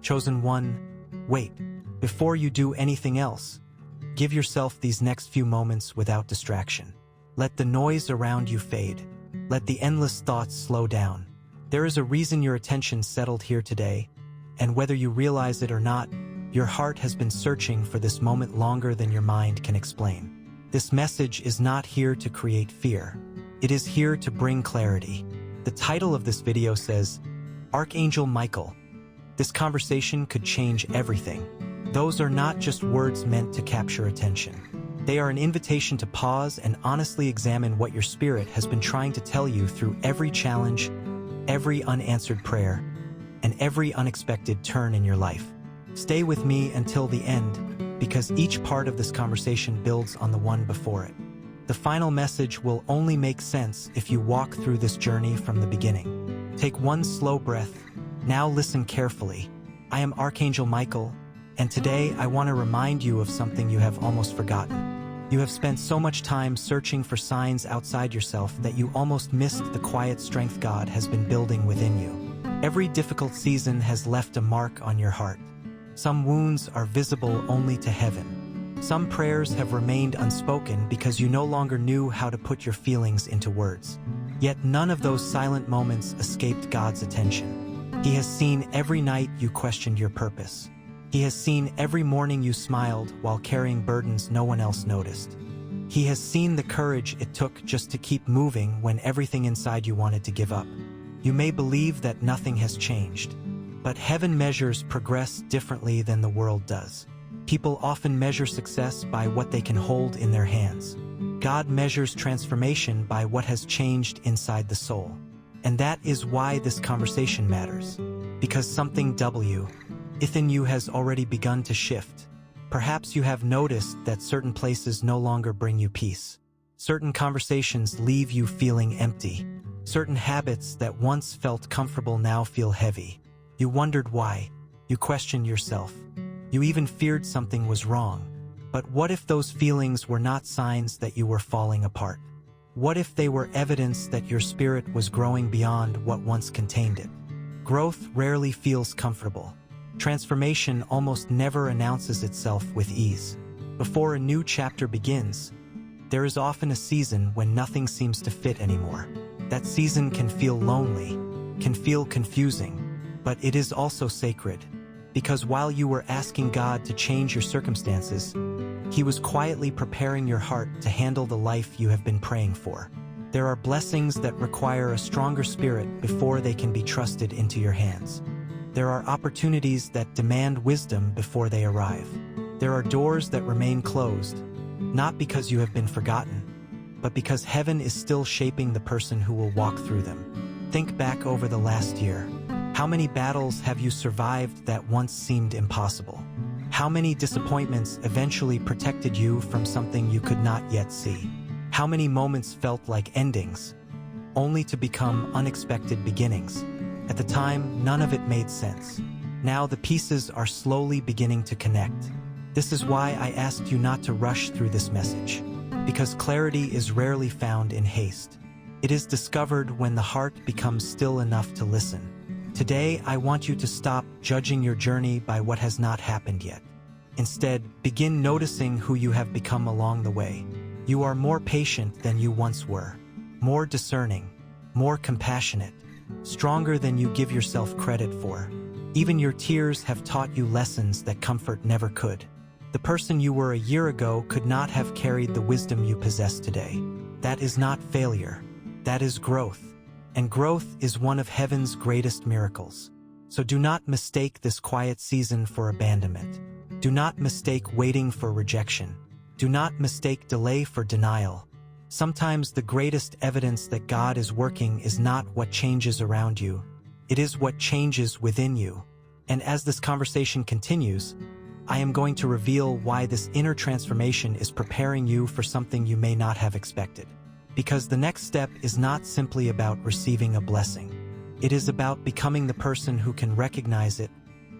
Chosen one, wait. Before you do anything else, give yourself these next few moments without distraction. Let the noise around you fade. Let the endless thoughts slow down. There is a reason your attention settled here today, and whether you realize it or not, your heart has been searching for this moment longer than your mind can explain. This message is not here to create fear. It is here to bring clarity. The title of this video says, Archangel Michael. This conversation could change everything. Those are not just words meant to capture attention. They are an invitation to pause and honestly examine what your spirit has been trying to tell you through every challenge, every unanswered prayer, and every unexpected turn in your life. Stay with me until the end, because each part of this conversation builds on the one before it. The final message will only make sense if you walk through this journey from the beginning. Take one slow breath. Now listen carefully. I am Archangel Michael, and today I want to remind you of something you have almost forgotten. You have spent so much time searching for signs outside yourself that you almost missed the quiet strength God has been building within you. Every difficult season has left a mark on your heart. Some wounds are visible only to heaven. Some prayers have remained unspoken because you no longer knew how to put your feelings into words. Yet none of those silent moments escaped God's attention. He has seen every night you questioned your purpose. He has seen every morning you smiled while carrying burdens no one else noticed. He has seen the courage it took just to keep moving when everything inside you wanted to give up. You may believe that nothing has changed, but heaven measures progress differently than the world does. People often measure success by what they can hold in their hands. God measures transformation by what has changed inside the soul. And that is why this conversation matters. Because something within you has already begun to shift. Perhaps you have noticed that certain places no longer bring you peace. Certain conversations leave you feeling empty. Certain habits that once felt comfortable now feel heavy. You wondered why. You questioned yourself. You even feared something was wrong. But what if those feelings were not signs that you were falling apart? What if they were evidence that your spirit was growing beyond what once contained it? Growth rarely feels comfortable. Transformation almost never announces itself with ease. Before a new chapter begins, there is often a season when nothing seems to fit anymore. That season can feel lonely, can feel confusing, but it is also sacred. Because while you were asking God to change your circumstances, He was quietly preparing your heart to handle the life you have been praying for. There are blessings that require a stronger spirit before they can be trusted into your hands. There are opportunities that demand wisdom before they arrive. There are doors that remain closed, not because you have been forgotten, but because heaven is still shaping the person who will walk through them. Think back over the last year. How many battles have you survived that once seemed impossible? How many disappointments eventually protected you from something you could not yet see? How many moments felt like endings, only to become unexpected beginnings? At the time, none of it made sense. Now the pieces are slowly beginning to connect. This is why I asked you not to rush through this message. Because clarity is rarely found in haste. It is discovered when the heart becomes still enough to listen. Today, I want you to stop judging your journey by what has not happened yet. Instead, begin noticing who you have become along the way. You are more patient than you once were, more discerning, more compassionate, stronger than you give yourself credit for. Even your tears have taught you lessons that comfort never could. The person you were a year ago could not have carried the wisdom you possess today. That is not failure. That is growth. And growth is one of heaven's greatest miracles. So do not mistake this quiet season for abandonment. Do not mistake waiting for rejection. Do not mistake delay for denial. Sometimes the greatest evidence that God is working is not what changes around you. It is what changes within you. And as this conversation continues, I am going to reveal why this inner transformation is preparing you for something you may not have expected. Because the next step is not simply about receiving a blessing. It is about becoming the person who can recognize it,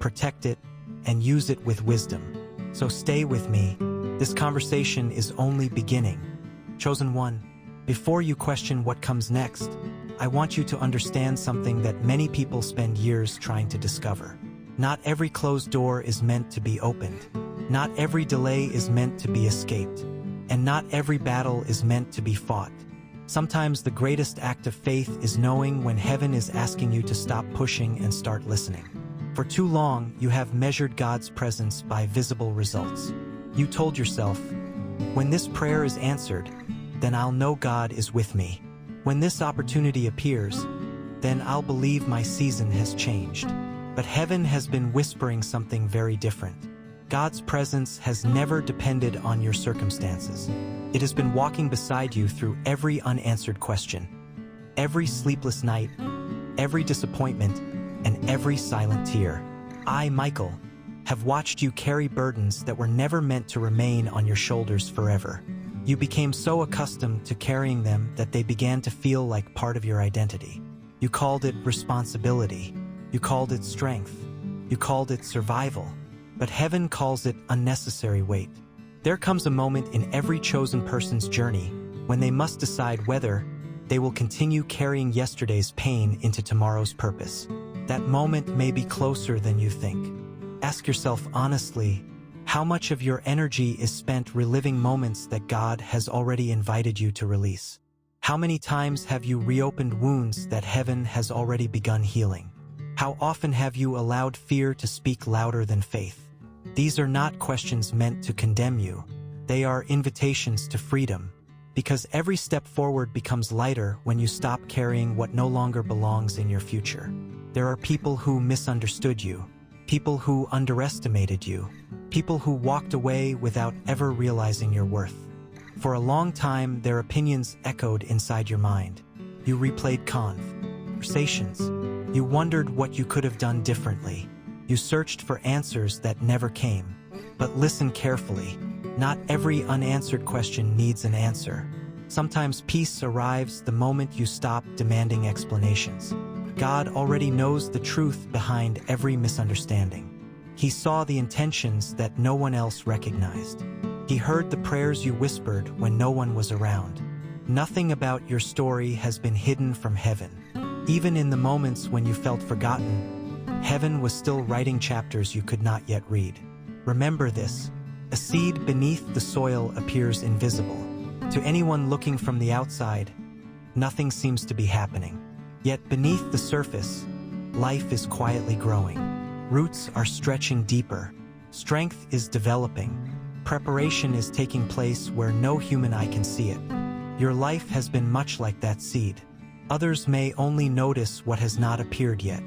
protect it, and use it with wisdom. So stay with me. This conversation is only beginning. Chosen one, before you question what comes next, I want you to understand something that many people spend years trying to discover. Not every closed door is meant to be opened. Not every delay is meant to be escaped. And not every battle is meant to be fought. Sometimes the greatest act of faith is knowing when heaven is asking you to stop pushing and start listening. For too long, you have measured God's presence by visible results. You told yourself, when this prayer is answered, then I'll know God is with me. When this opportunity appears, then I'll believe my season has changed. But heaven has been whispering something very different. God's presence has never depended on your circumstances. It has been walking beside you through every unanswered question, every sleepless night, every disappointment, and every silent tear. I, Michael, have watched you carry burdens that were never meant to remain on your shoulders forever. You became so accustomed to carrying them that they began to feel like part of your identity. You called it responsibility. You called it strength. You called it survival. But heaven calls it unnecessary weight. There comes a moment in every chosen person's journey when they must decide whether they will continue carrying yesterday's pain into tomorrow's purpose. That moment may be closer than you think. Ask yourself honestly, how much of your energy is spent reliving moments that God has already invited you to release? How many times have you reopened wounds that heaven has already begun healing? How often have you allowed fear to speak louder than faith? These are not questions meant to condemn you. They are invitations to freedom, because every step forward becomes lighter when you stop carrying what no longer belongs in your future. There are people who misunderstood you, people who underestimated you, people who walked away without ever realizing your worth. For a long time, their opinions echoed inside your mind. You replayed conversations. You wondered what you could have done differently. You searched for answers that never came. But listen carefully. Not every unanswered question needs an answer. Sometimes peace arrives the moment you stop demanding explanations. God already knows the truth behind every misunderstanding. He saw the intentions that no one else recognized. He heard the prayers you whispered when no one was around. Nothing about your story has been hidden from heaven. Even in the moments when you felt forgotten, heaven was still writing chapters you could not yet read. Remember this: a seed beneath the soil appears invisible. To anyone looking from the outside, nothing seems to be happening. Yet beneath the surface, life is quietly growing. Roots are stretching deeper. Strength is developing. Preparation is taking place where no human eye can see it. Your life has been much like that seed. Others may only notice what has not appeared yet.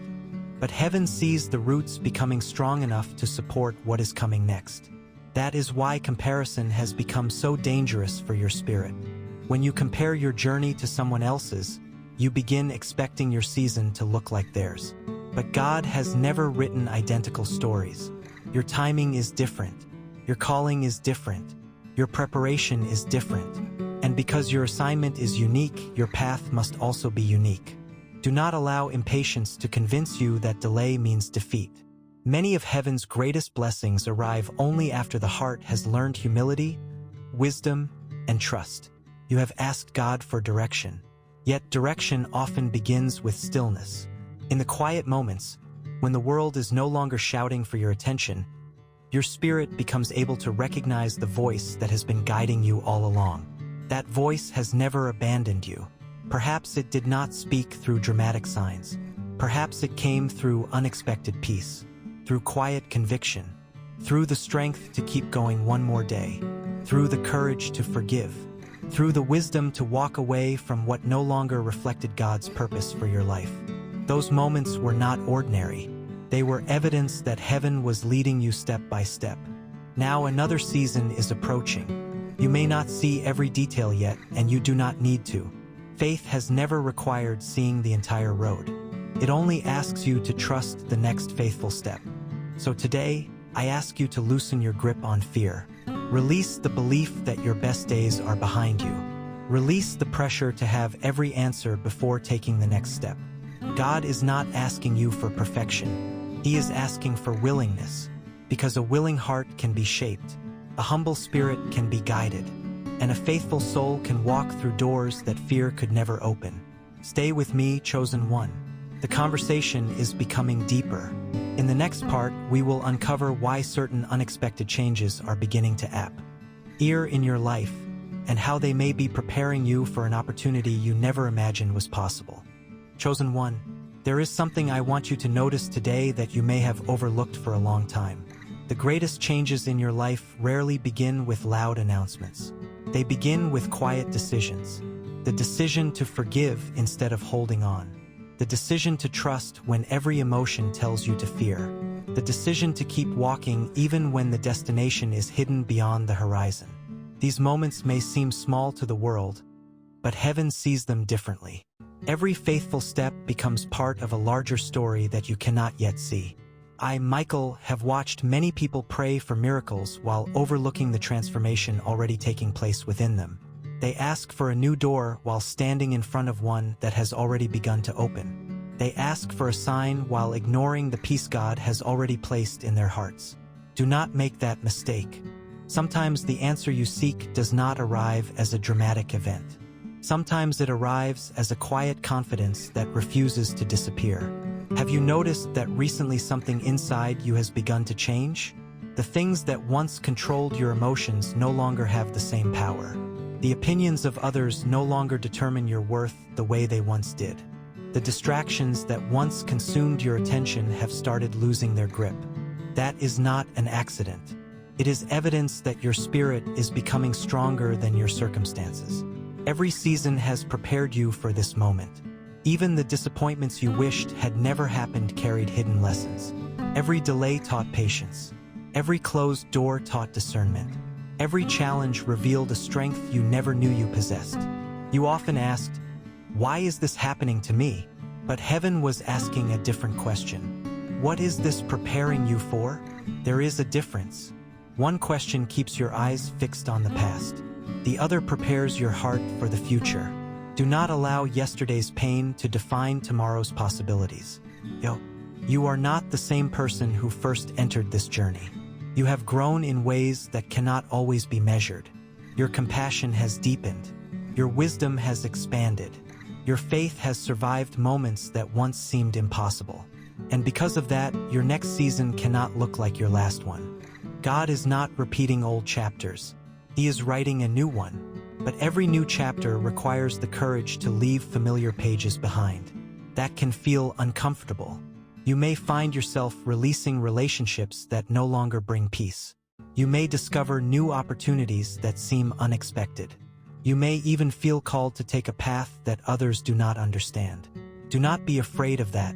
But heaven sees the roots becoming strong enough to support what is coming next. That is why comparison has become so dangerous for your spirit. When you compare your journey to someone else's, you begin expecting your season to look like theirs. But God has never written identical stories. Your timing is different. Your calling is different. Your preparation is different. And because your assignment is unique, your path must also be unique. Do not allow impatience to convince you that delay means defeat. Many of heaven's greatest blessings arrive only after the heart has learned humility, wisdom, and trust. You have asked God for direction. Yet direction often begins with stillness. In the quiet moments, when the world is no longer shouting for your attention, your spirit becomes able to recognize the voice that has been guiding you all along. That voice has never abandoned you. Perhaps it did not speak through dramatic signs. Perhaps it came through unexpected peace, through quiet conviction, through the strength to keep going one more day, through the courage to forgive, through the wisdom to walk away from what no longer reflected God's purpose for your life. Those moments were not ordinary. They were evidence that heaven was leading you step by step. Now another season is approaching. You may not see every detail yet, and you do not need to. Faith has never required seeing the entire road. It only asks you to trust the next faithful step. So today, I ask you to loosen your grip on fear. Release the belief that your best days are behind you. Release the pressure to have every answer before taking the next step. God is not asking you for perfection. He is asking for willingness, because a willing heart can be shaped, a humble spirit can be guided, and a faithful soul can walk through doors that fear could never open. Stay with me, chosen one. The conversation is becoming deeper. In the next part, we will uncover why certain unexpected changes are beginning to appear in your life, and how they may be preparing you for an opportunity you never imagined was possible. Chosen one, there is something I want you to notice today that you may have overlooked for a long time. The greatest changes in your life rarely begin with loud announcements. They begin with quiet decisions. The decision to forgive instead of holding on. The decision to trust when every emotion tells you to fear. The decision to keep walking even when the destination is hidden beyond the horizon. These moments may seem small to the world, but heaven sees them differently. Every faithful step becomes part of a larger story that you cannot yet see. I, Michael, have watched many people pray for miracles while overlooking the transformation already taking place within them. They ask for a new door while standing in front of one that has already begun to open. They ask for a sign while ignoring the peace God has already placed in their hearts. Do not make that mistake. Sometimes the answer you seek does not arrive as a dramatic event. Sometimes it arrives as a quiet confidence that refuses to disappear. Have you noticed that recently something inside you has begun to change? The things that once controlled your emotions no longer have the same power. The opinions of others no longer determine your worth the way they once did. The distractions that once consumed your attention have started losing their grip. That is not an accident. It is evidence that your spirit is becoming stronger than your circumstances. Every season has prepared you for this moment. Even the disappointments you wished had never happened carried hidden lessons. Every delay taught patience. Every closed door taught discernment. Every challenge revealed a strength you never knew you possessed. You often asked, "Why is this happening to me?" But heaven was asking a different question. What is this preparing you for? There is a difference. One question keeps your eyes fixed on the past. The other prepares your heart for the future. Do not allow yesterday's pain to define tomorrow's possibilities. You are not the same person who first entered this journey. You have grown in ways that cannot always be measured. Your compassion has deepened. Your wisdom has expanded. Your faith has survived moments that once seemed impossible. And because of that, your next season cannot look like your last one. God is not repeating old chapters. He is writing a new one. But every new chapter requires the courage to leave familiar pages behind. That can feel uncomfortable. You may find yourself releasing relationships that no longer bring peace. You may discover new opportunities that seem unexpected. You may even feel called to take a path that others do not understand. Do not be afraid of that.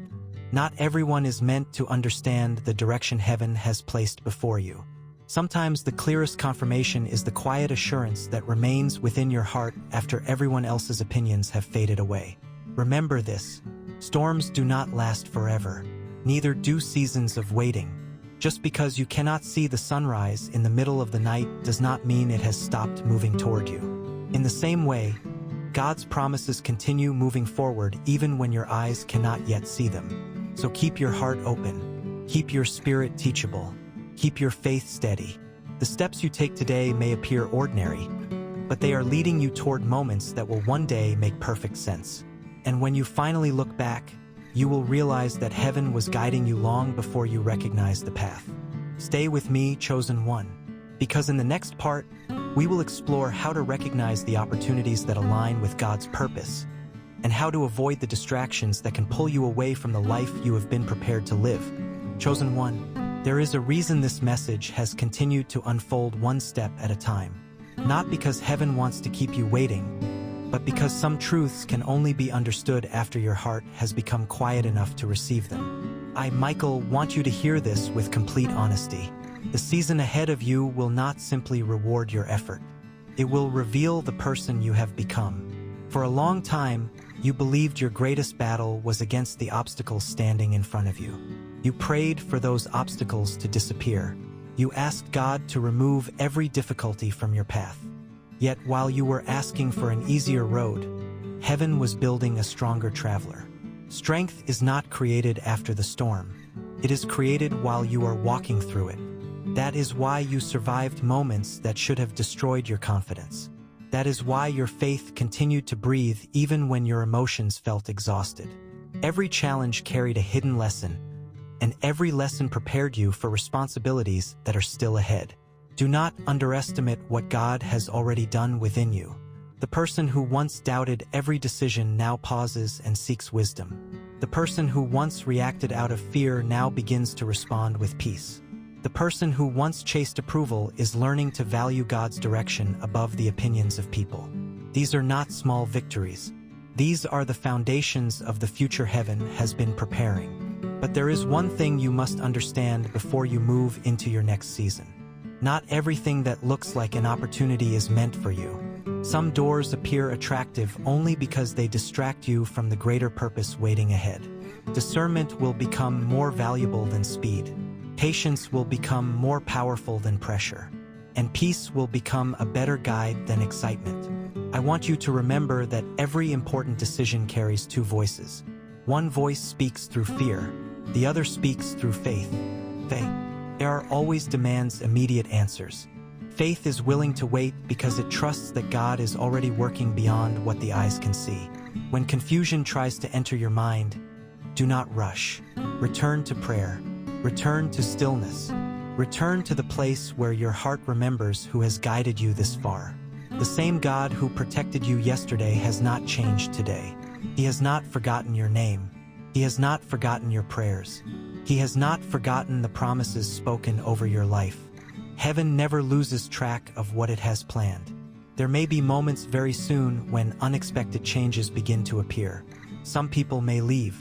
Not everyone is meant to understand the direction heaven has placed before you. Sometimes the clearest confirmation is the quiet assurance that remains within your heart after everyone else's opinions have faded away. Remember this: storms do not last forever. Neither do seasons of waiting. Just because you cannot see the sunrise in the middle of the night does not mean it has stopped moving toward you. In the same way, God's promises continue moving forward even when your eyes cannot yet see them. So keep your heart open. Keep your spirit teachable. Keep your faith steady. The steps you take today may appear ordinary, but they are leading you toward moments that will one day make perfect sense. And when you finally look back, you will realize that heaven was guiding you long before you recognized the path. Stay with me, chosen one, because in the next part, we will explore how to recognize the opportunities that align with God's purpose, and how to avoid the distractions that can pull you away from the life you have been prepared to live. Chosen one, there is a reason this message has continued to unfold one step at a time. Not because heaven wants to keep you waiting, but because some truths can only be understood after your heart has become quiet enough to receive them. I, Michael, want you to hear this with complete honesty. The season ahead of you will not simply reward your effort. It will reveal the person you have become. For a long time, you believed your greatest battle was against the obstacles standing in front of you. You prayed for those obstacles to disappear. You asked God to remove every difficulty from your path. Yet while you were asking for an easier road, heaven was building a stronger traveler. Strength is not created after the storm. It is created while you are walking through it. That is why you survived moments that should have destroyed your confidence. That is why your faith continued to breathe even when your emotions felt exhausted. Every challenge carried a hidden lesson, and every lesson prepared you for responsibilities that are still ahead. Do not underestimate what God has already done within you. The person who once doubted every decision now pauses and seeks wisdom. The person who once reacted out of fear now begins to respond with peace. The person who once chased approval is learning to value God's direction above the opinions of people. These are not small victories. These are the foundations of the future heaven has been preparing. But there is one thing you must understand before you move into your next season. Not everything that looks like an opportunity is meant for you. Some doors appear attractive only because they distract you from the greater purpose waiting ahead. Discernment will become more valuable than speed. Patience will become more powerful than pressure. And peace will become a better guide than excitement. I want you to remember that every important decision carries two voices. One voice speaks through fear, the other speaks through faith. There always demands immediate answers. Faith is willing to wait because it trusts that God is already working beyond what the eyes can see. When confusion tries to enter your mind, do not rush. Return to prayer. Return to stillness. Return to the place where your heart remembers who has guided you this far. The same God who protected you yesterday has not changed today. He has not forgotten your name. He has not forgotten your prayers. He has not forgotten the promises spoken over your life. Heaven never loses track of what it has planned. There may be moments very soon when unexpected changes begin to appear. Some people may leave.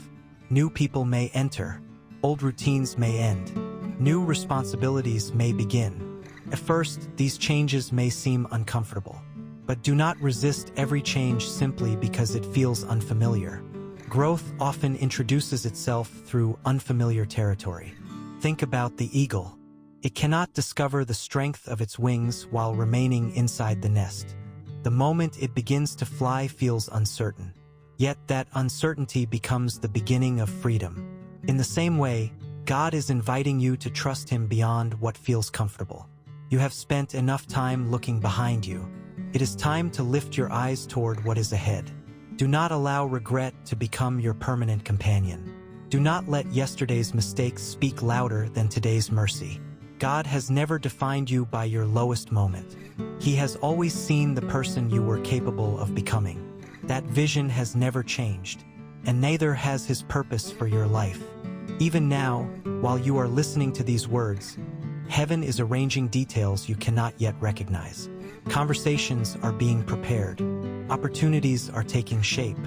New people may enter. Old routines may end. New responsibilities may begin. At first, these changes may seem uncomfortable. But do not resist every change simply because it feels unfamiliar. Growth often introduces itself through unfamiliar territory. Think about the eagle. It cannot discover the strength of its wings while remaining inside the nest. The moment it begins to fly feels uncertain. Yet that uncertainty becomes the beginning of freedom. In the same way, God is inviting you to trust Him beyond what feels comfortable. You have spent enough time looking behind you. It is time to lift your eyes toward what is ahead. Do not allow regret to become your permanent companion. Do not let yesterday's mistakes speak louder than today's mercy. God has never defined you by your lowest moment. He has always seen the person you were capable of becoming. That vision has never changed, and neither has His purpose for your life. Even now, while you are listening to these words, heaven is arranging details you cannot yet recognize. Conversations are being prepared. Opportunities are taking shape.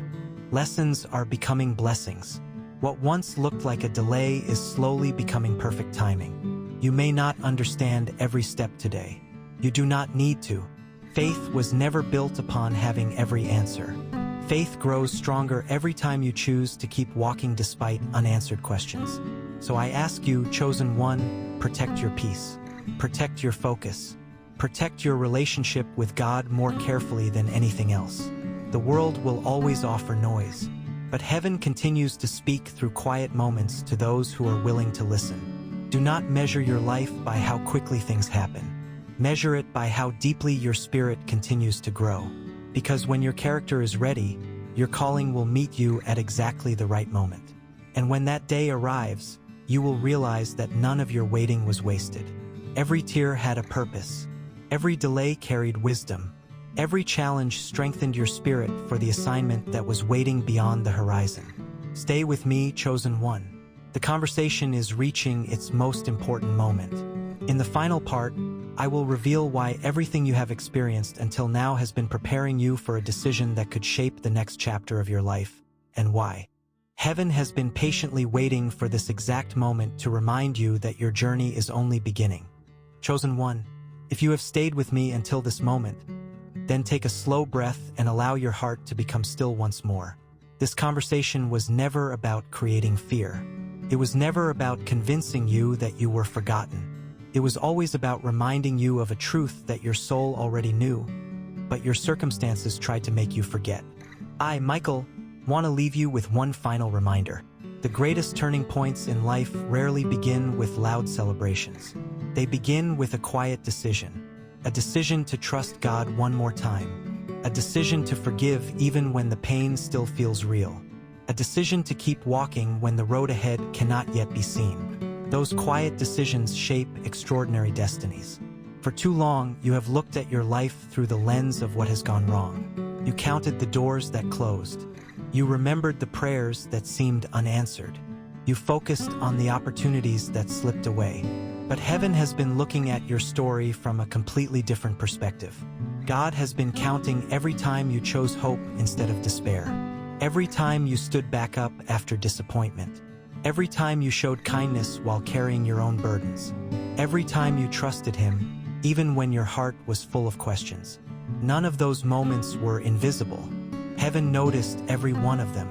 Lessons are becoming blessings. What once looked like a delay is slowly becoming perfect timing. You may not understand every step today. You do not need to. Faith was never built upon having every answer. Faith grows stronger every time you choose to keep walking despite unanswered questions. So I ask you, chosen one, protect your peace. Protect your focus. Protect your relationship with God more carefully than anything else. The world will always offer noise, but heaven continues to speak through quiet moments to those who are willing to listen. Do not measure your life by how quickly things happen. Measure it by how deeply your spirit continues to grow. Because when your character is ready, your calling will meet you at exactly the right moment. And when that day arrives, you will realize that none of your waiting was wasted. Every tear had a purpose. Every delay carried wisdom. Every challenge strengthened your spirit for the assignment that was waiting beyond the horizon. Stay with me, chosen one. The conversation is reaching its most important moment. In the final part, I will reveal why everything you have experienced until now has been preparing you for a decision that could shape the next chapter of your life, and why. Heaven has been patiently waiting for this exact moment to remind you that your journey is only beginning. Chosen one, if you have stayed with me until this moment, then take a slow breath and allow your heart to become still once more. This conversation was never about creating fear. It was never about convincing you that you were forgotten. It was always about reminding you of a truth that your soul already knew, but your circumstances tried to make you forget. I, Michael, want to leave you with one final reminder. The greatest turning points in life rarely begin with loud celebrations. They begin with a quiet decision. A decision to trust God one more time. A decision to forgive even when the pain still feels real. a decision to keep walking when the road ahead cannot yet be seen. Those quiet decisions shape extraordinary destinies. For too long, you have looked at your life through the lens of what has gone wrong. You counted the doors that closed. You remembered the prayers that seemed unanswered. You focused on the opportunities that slipped away. But heaven has been looking at your story from a completely different perspective. God has been counting every time you chose hope instead of despair. Every time you stood back up after disappointment. Every time you showed kindness while carrying your own burdens. Every time you trusted Him, even when your heart was full of questions. None of those moments were invisible. Heaven noticed every one of them.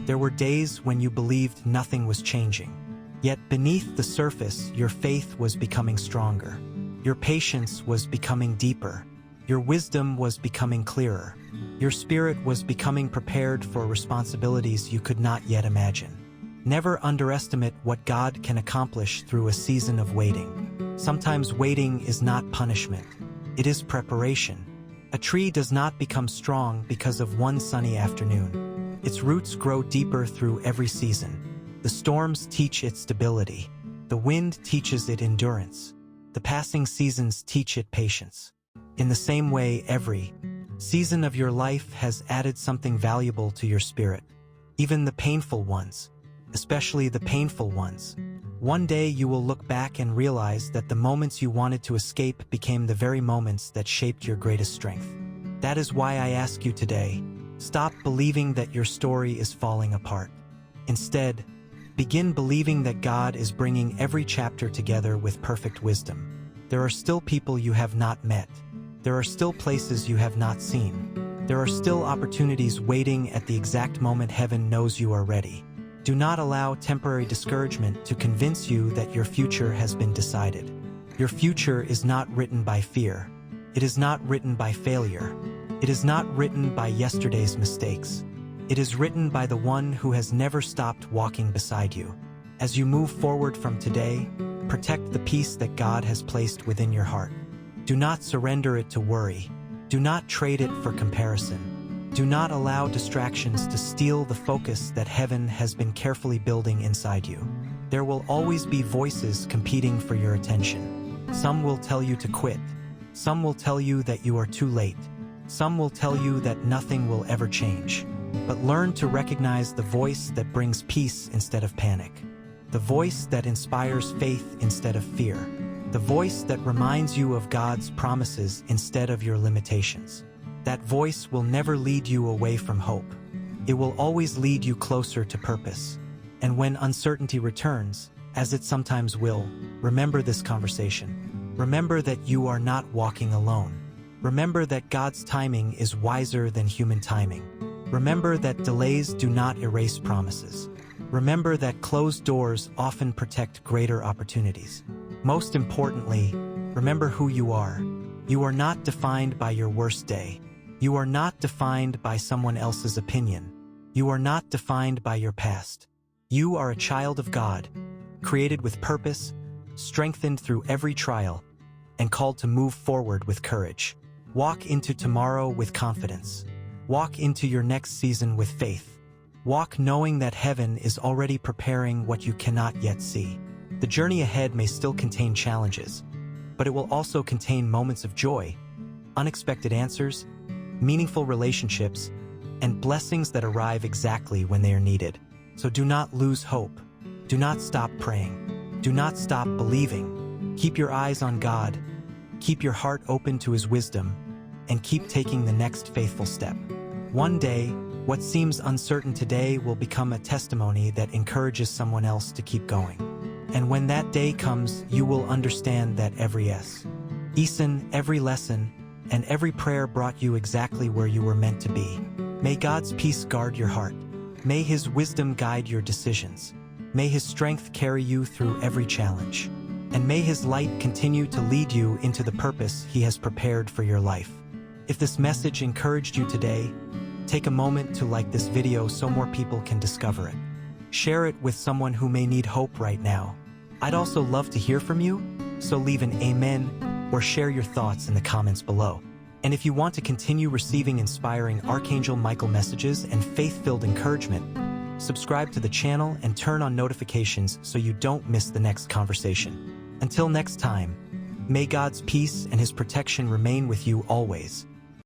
There were days when you believed nothing was changing. Yet beneath the surface, your faith was becoming stronger. Your patience was becoming deeper. Your wisdom was becoming clearer. Your spirit was becoming prepared for responsibilities you could not yet imagine. Never underestimate what God can accomplish through a season of waiting. Sometimes waiting is not punishment. It is preparation. A tree does not become strong because of one sunny afternoon. Its roots grow deeper through every season. The storms teach it stability. The wind teaches it endurance. The passing seasons teach it patience. In the same way, every season of your life has added something valuable to your spirit. Even the painful ones, especially the painful ones. One day you will look back and realize that the moments you wanted to escape became the very moments that shaped your greatest strength. That is why I ask you today, stop believing that your story is falling apart. Instead, begin believing that God is bringing every chapter together with perfect wisdom. There are still people you have not met. There are still places you have not seen. There are still opportunities waiting at the exact moment heaven knows you are ready. Do not allow temporary discouragement to convince you that your future has been decided. Your future is not written by fear. It is not written by failure. It is not written by yesterday's mistakes. It is written by the one who has never stopped walking beside you. As you move forward from today, protect the peace that God has placed within your heart. Do not surrender it to worry. Do not trade it for comparison. Do not allow distractions to steal the focus that heaven has been carefully building inside you. There will always be voices competing for your attention. Some will tell you to quit. Some will tell you that you are too late. Some will tell you that nothing will ever change. But learn to recognize the voice that brings peace instead of panic. The voice that inspires faith instead of fear. The voice that reminds you of God's promises instead of your limitations. That voice will never lead you away from hope. It will always lead you closer to purpose. And when uncertainty returns, as it sometimes will, remember this conversation. Remember that you are not walking alone. Remember that God's timing is wiser than human timing. Remember that delays do not erase promises. Remember that closed doors often protect greater opportunities. Most importantly, remember who you are. You are not defined by your worst day. You are not defined by someone else's opinion. You are not defined by your past. You are a child of God, created with purpose, strengthened through every trial, and called to move forward with courage. Walk into tomorrow with confidence. Walk into your next season with faith. Walk knowing that heaven is already preparing what you cannot yet see. The journey ahead may still contain challenges, but it will also contain moments of joy, unexpected answers, meaningful relationships, and blessings that arrive exactly when they are needed. So do not lose hope. Do not stop praying. Do not stop believing. Keep your eyes on God. Keep your heart open to His wisdom, and keep taking the next faithful step. One day, what seems uncertain today will become a testimony that encourages someone else to keep going. And when that day comes, you will understand that every yes, every lesson, and every prayer brought you exactly where you were meant to be. May God's peace guard your heart. May His wisdom guide your decisions. May His strength carry you through every challenge. And may His light continue to lead you into the purpose He has prepared for your life. If this message encouraged you today, take a moment to like this video so more people can discover it. Share it with someone who may need hope right now. I'd also love to hear from you, so leave an amen or share your thoughts in the comments below. And if you want to continue receiving inspiring Archangel Michael messages and faith-filled encouragement, subscribe to the channel and turn on notifications so you don't miss the next conversation. Until next time, may God's peace and His protection remain with you always.